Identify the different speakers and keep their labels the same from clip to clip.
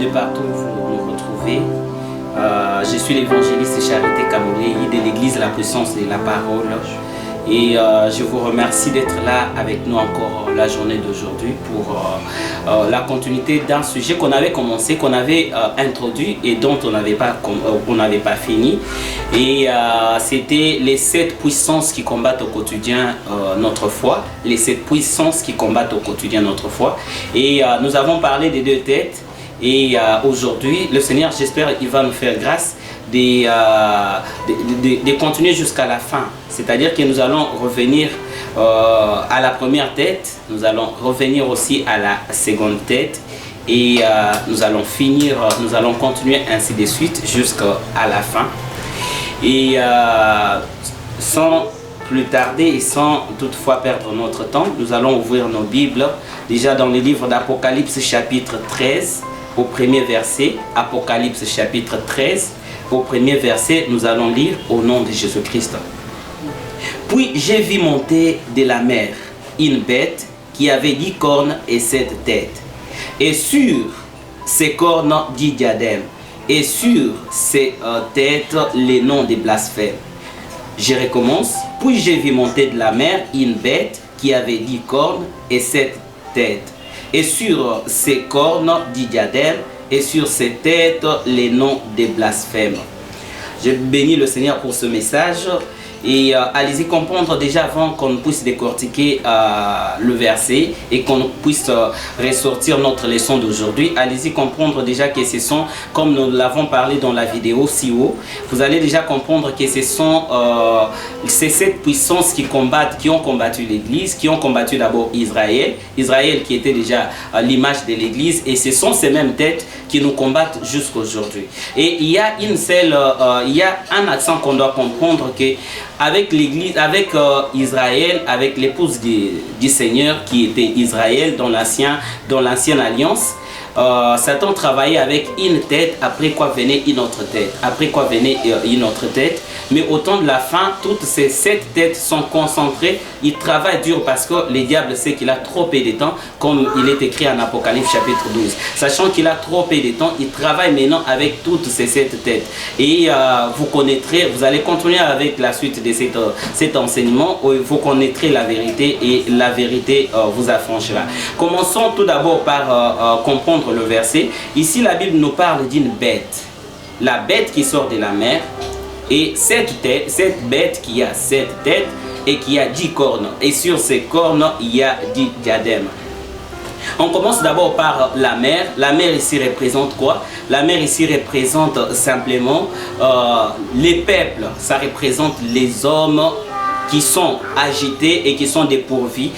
Speaker 1: de partout où vous nous retrouvez. Je suis l'évangéliste Charité Kamoulé de l'église La Puissance de la Parole. Et je vous remercie d'être là avec nous encore la journée d'aujourd'hui pour la continuité d'un sujet qu'on avait commencé, qu'on avait introduit et dont on n'avait pas fini. Et c'était les 7 puissances qui combattent au quotidien notre foi. Les 7 puissances qui combattent au quotidien notre foi. Et nous avons parlé des 2 têtes. Et aujourd'hui, le Seigneur, j'espère, il va nous faire grâce de continuer jusqu'à la fin. C'est-à-dire que nous allons revenir à la première tête, nous allons revenir aussi à la seconde tête et nous allons finir, nous allons continuer ainsi de suite jusqu'à la fin. Et sans plus tarder et sans toutefois perdre notre temps, nous allons ouvrir nos Bibles déjà dans le livre d'Apocalypse chapitre 13 au premier verset. Apocalypse chapitre 13 au premier verset, nous allons lire au nom de Jésus-Christ. Puis j'ai vu monter de la mer une bête qui avait 10 cornes et 7 têtes. Et sur ces cornes 10 diadèmes. Et sur ces têtes les noms des blasphèmes. Je recommence. Puis j'ai vu monter de la mer une bête qui avait 10 cornes et 7 têtes. Et sur ces cornes 10 diadèmes. Et sur ces têtes les noms des blasphèmes. Je bénis le Seigneur pour ce message. Et allez-y comprendre déjà avant qu'on puisse décortiquer le verset et qu'on puisse ressortir notre leçon d'aujourd'hui. Allez-y comprendre déjà que ce sont, comme nous l'avons parlé dans la vidéo si haut, vous allez déjà comprendre que ce sont ces 7 puissances qui combattent, qui ont combattu l'Église, qui ont combattu d'abord Israël. Israël qui était déjà l'image de l'Église, et ce sont ces mêmes têtes qui nous combattent jusqu'à aujourd'hui. Et il y a il y a un accent qu'on doit comprendre, que avec l'Église, avec Israël, avec l'épouse du Seigneur qui était Israël dans l'ancienne alliance, Satan travaillait avec une tête, après quoi venait une autre tête, après quoi venait une autre tête. Mais au temps de la fin, toutes ces 7 têtes sont concentrées. Il travaille dur parce que le diable sait qu'il a trop peu de temps, comme il est écrit en Apocalypse chapitre 12. Sachant qu'il a trop peu de temps, il travaille maintenant avec toutes ces 7 têtes. Et vous connaîtrez, vous allez continuer avec la suite de cet enseignement, où vous connaîtrez la vérité et la vérité vous affranchira. Commençons tout d'abord par comprendre le verset. Ici, la Bible nous parle d'une bête. La bête qui sort de la mer. Et cette bête qui a 7 têtes et qui a 10 cornes. Et sur ces cornes, il y a 10 diadèmes. On commence d'abord par la mer. La mer ici représente quoi? La mer ici représente simplement les peuples. Ça représente les hommes qui sont agités et qui sont dépourvus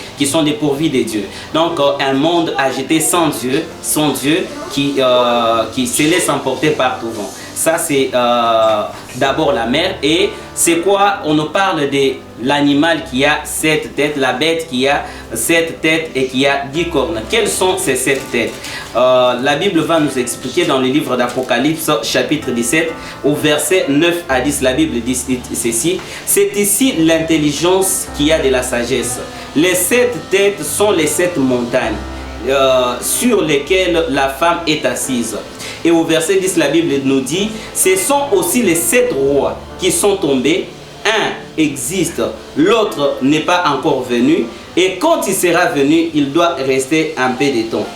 Speaker 1: de Dieu. Donc un monde agité sans Dieu qui se laisse emporter par tout vent. Ça c'est d'abord la mer. Et c'est quoi? On nous parle de l'animal qui a 7 têtes, la bête qui a 7 têtes et qui a 10 cornes. Quelles sont ces 7 têtes? La Bible va nous expliquer dans le livre d'Apocalypse chapitre 17 au verset 9 à 10. La Bible dit ceci: c'est ici l'intelligence qui a de la sagesse. Les 7 têtes sont les 7 montagnes sur lesquelles la femme est assise. Et au verset 10, la Bible nous dit: ce sont aussi les 7 rois qui sont tombés. Un existe, l'autre n'est pas encore venu. Et quand il sera venu, il doit rester un peu de temps.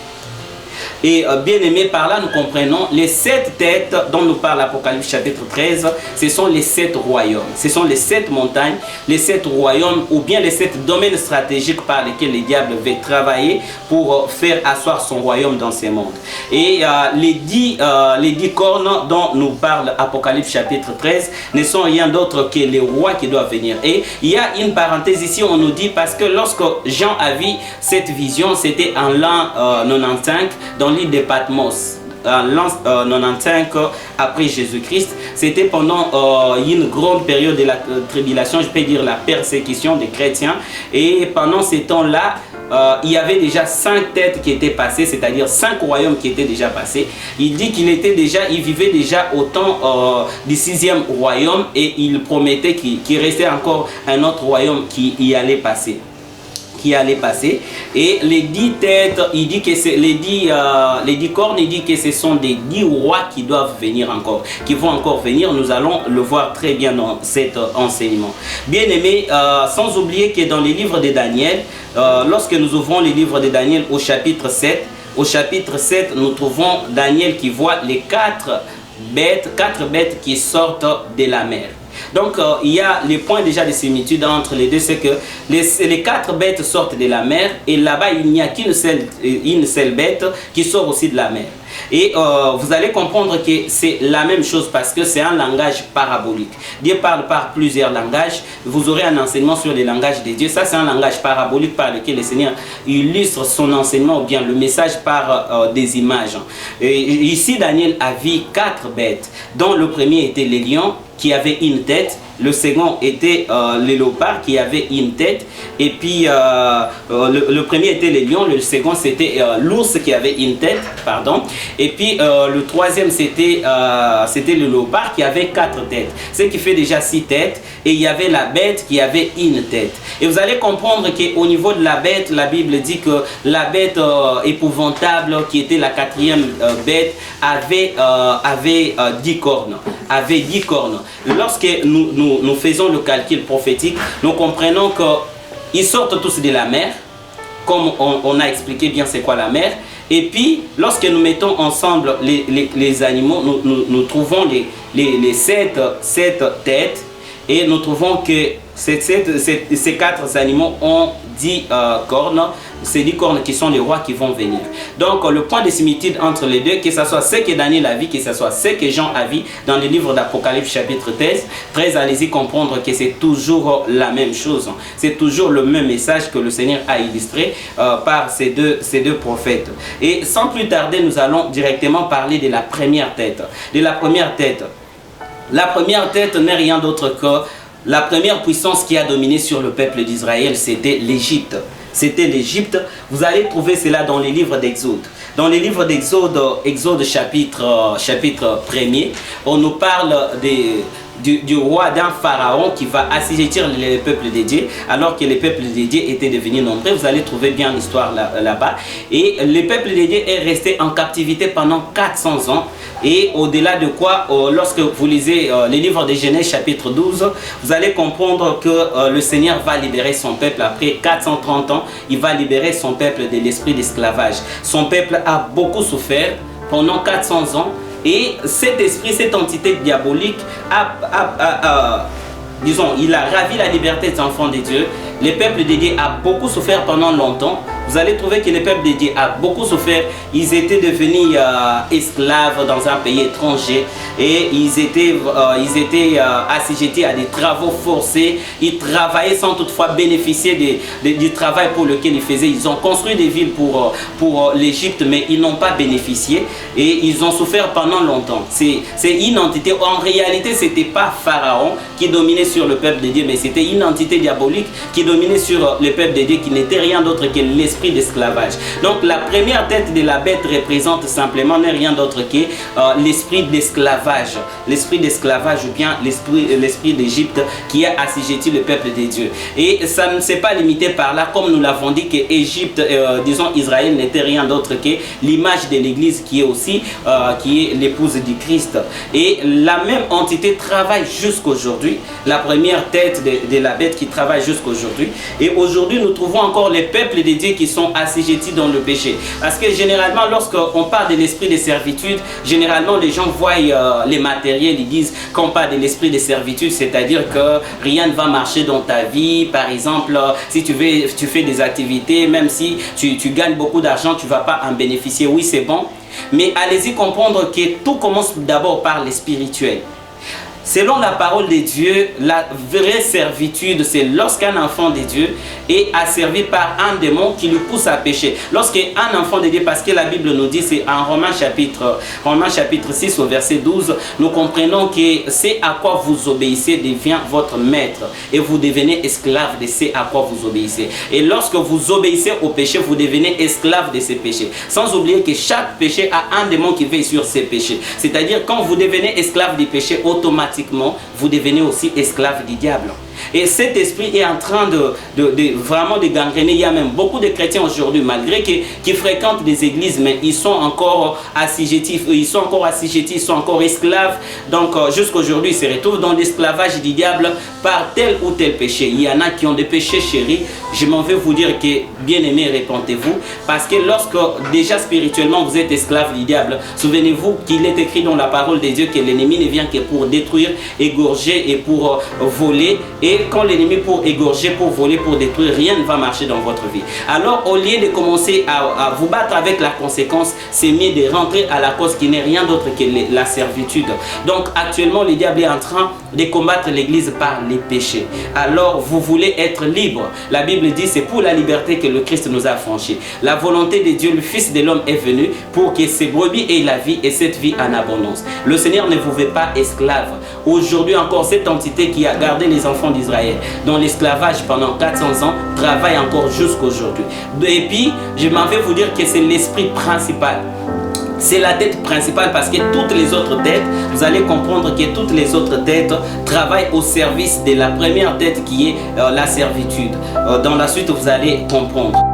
Speaker 1: Et bien aimé, par là nous comprenons les 7 têtes dont nous parle l'Apocalypse chapitre 13. Ce sont les 7 royaumes, ce sont les 7 montagnes, les 7 royaumes, ou bien les 7 domaines stratégiques par lesquels le diable veut travailler pour faire asseoir son royaume dans ces mondes. Et les 10 cornes dont nous parle Apocalypse chapitre 13 ne sont rien d'autre que les rois qui doivent venir. Et il y a une parenthèse ici, on nous dit, parce que lorsque Jean a vu cette vision, c'était en l'an 95 dans l'île de Patmos, l'an 95 après Jésus-Christ. C'était pendant une grande période de la tribulation, je peux dire la persécution des chrétiens. Et pendant ces temps-là, il y avait déjà 5 têtes qui étaient passées, c'est-à-dire 5 royaumes qui étaient déjà passés. Il dit qu'il vivait déjà au temps du 6e royaume, et il promettait qu'il restait encore un autre royaume qui y allait passer. qui allait passer. Et les 10 têtes, il dit que c'est les 10 cornes, il dit que ce sont des 10 rois qui doivent venir encore, qui vont encore venir. Nous allons le voir très bien dans cet enseignement. Bien aimé, sans oublier que dans les livres de Daniel, lorsque nous ouvrons les livres de Daniel au chapitre 7, nous trouvons Daniel qui voit les 4 bêtes qui sortent de la mer. Donc il y a les points déjà de similitude entre les deux, c'est que les 4 bêtes sortent de la mer et là-bas il n'y a qu'une seule bête qui sort aussi de la mer. Et vous allez comprendre que c'est la même chose parce que c'est un langage parabolique. Dieu parle par plusieurs langages. Vous aurez un enseignement sur les langages de Dieu. Ça, c'est un langage parabolique par lequel le Seigneur illustre son enseignement ou bien le message par des images. Et ici, Daniel a vu 4 bêtes, dont le premier était les lions qui avaient une tête. Le second était les léopards qui avaient une tête. Et puis le premier était les lions. Le second c'était l'ours qui avait une tête. Pardon. Et puis le troisième c'était le léopard qui avait 4 têtes. Ce qui fait déjà 6 têtes. Et il y avait la bête qui avait une tête. Et vous allez comprendre qu'au niveau de la bête, la Bible dit que la bête épouvantable qui était la 4e bête avait 10 cornes. Avait 10 cornes. Lorsque nous faisons le calcul prophétique, nous comprenons qu'ils sortent tous de la mer, comme on a expliqué bien c'est quoi la mer. Et puis, lorsque nous mettons ensemble les animaux, nous trouvons les 7 têtes et nous trouvons que ces 4 animaux ont 10 cornes. Ces 10 cornes qui sont les rois qui vont venir. Donc le point de similitude entre les deux, que ce soit ce que Daniel a vu, que ce soit ce que Jean a vu dans le livre d'Apocalypse chapitre 13, allez-y comprendre que c'est toujours la même chose. C'est toujours le même message que le Seigneur a illustré par ces deux prophètes. Et sans plus tarder, nous allons directement parler de la première tête. La première tête n'est rien d'autre que la première puissance qui a dominé sur le peuple d'Israël, c'était l'Égypte. C'était l'Égypte. Vous allez trouver cela dans les livres d'Exode. Dans les livres d'Exode, Exode chapitre 1er, on nous parle du roi d'un pharaon qui va assujettir les peuples de Dieu, alors que les peuples de Dieu étaient devenus nombreux. Vous allez trouver bien l'histoire là-bas. Et le peuple de Dieu est resté en captivité pendant 400 ans. Et au-delà de quoi, lorsque vous lisez les livres de Genèse chapitre 12, vous allez comprendre que le Seigneur va libérer son peuple après 430 ans. Il va libérer son peuple de l'esprit d'esclavage. Son peuple a beaucoup souffert pendant 400 ans. Et cet esprit, cette entité diabolique disons, il a ravi la liberté des enfants de Dieu. Le peuple de Dieu a beaucoup souffert pendant longtemps. Vous allez trouver que le peuple de Dieu a beaucoup souffert. Ils étaient devenus esclaves dans un pays étranger et ils étaient assujettis à des travaux forcés. Ils travaillaient sans toutefois bénéficier du travail pour lequel ils faisaient. Ils ont construit des villes pour l'Égypte, mais ils n'ont pas bénéficié et ils ont souffert pendant longtemps. C'est une entité. En réalité, ce n'était pas Pharaon qui dominait sur le peuple de Dieu, mais c'était une entité diabolique qui dominait sur le peuple de Dieu, qui n'était rien d'autre que l'esprit d'esclavage. Donc la première tête de la bête représente simplement n'est rien d'autre que l'esprit d'esclavage. L'esprit d'esclavage ou bien l'esprit d'Égypte qui a assujetti le peuple de Dieu. Et ça ne s'est pas limité par là, comme nous l'avons dit que Égypte, disons Israël n'était rien d'autre que l'image de l'Église qui est aussi qui est l'épouse du Christ. Et la même entité travaille jusqu'aujourd'hui. La première tête de la bête qui travaille jusqu'aujourd'hui. Et aujourd'hui, nous trouvons encore les peuples de Dieu qui sont assujettis dans le péché. Parce que généralement, lorsqu'on parle de l'esprit de servitude, généralement les gens voient les matériels, ils disent qu'on parle de l'esprit de servitude, c'est-à-dire que rien ne va marcher dans ta vie. Par exemple, si tu fais des activités, même si tu gagnes beaucoup d'argent, tu ne vas pas en bénéficier. Oui, c'est bon. Mais allez-y comprendre que tout commence d'abord par le spirituel. Selon la parole de Dieu, la vraie servitude, c'est lorsqu'un enfant de Dieu est asservi par un démon qui le pousse à pécher. Lorsqu'un enfant de Dieu, parce que la Bible nous dit, c'est en Romains chapitre 6 au verset 12, nous comprenons que c'est à quoi vous obéissez devient votre maître et vous devenez esclave de ce à quoi vous obéissez. Et lorsque vous obéissez au péché, vous devenez esclave de ces péchés. Sans oublier que chaque péché a un démon qui veille sur ces péchés. C'est-à-dire quand vous devenez esclave du péché, automatiquement, vous devenez aussi esclave du diable. Et cet esprit est en train vraiment de gangréner. Il y a même beaucoup de chrétiens aujourd'hui, malgré qui fréquentent des églises, mais ils sont encore assujettis, ils sont encore esclaves. Donc jusqu'à aujourd'hui, ils se retrouvent dans l'esclavage du diable par tel ou tel péché. Il y en a qui ont des péchés chéris. Je m'en vais vous dire que, bien aimés, répentez-vous, parce que lorsque déjà spirituellement vous êtes esclave du diable, souvenez-vous qu'il est écrit dans la parole de Dieu que l'ennemi ne vient que pour détruire, égorger et pour voler. Et quand l'ennemi pour égorger, pour voler, pour détruire, rien ne va marcher dans votre vie. Alors au lieu de commencer à vous battre avec la conséquence, c'est mieux de rentrer à la cause qui n'est rien d'autre que la servitude. Donc actuellement le diable est en train de combattre l'église par les péchés. Alors vous voulez être libre. La Bible dit c'est pour la liberté que le Christ nous a affranchis. La volonté de Dieu, le Fils de l'homme est venu pour que ses brebis aient la vie et cette vie en abondance. Le Seigneur ne vous veut pas esclave. Aujourd'hui encore, cette entité qui a gardé les enfants d'Israël dans l'esclavage pendant 400 ans travaille encore jusqu'aujourd'hui. Et puis, je m'en vais vous dire que c'est l'esprit principal. C'est la tête principale parce que toutes les autres têtes, vous allez comprendre que toutes les autres têtes travaillent au service de la première tête qui est la servitude. Dans la suite, vous allez comprendre.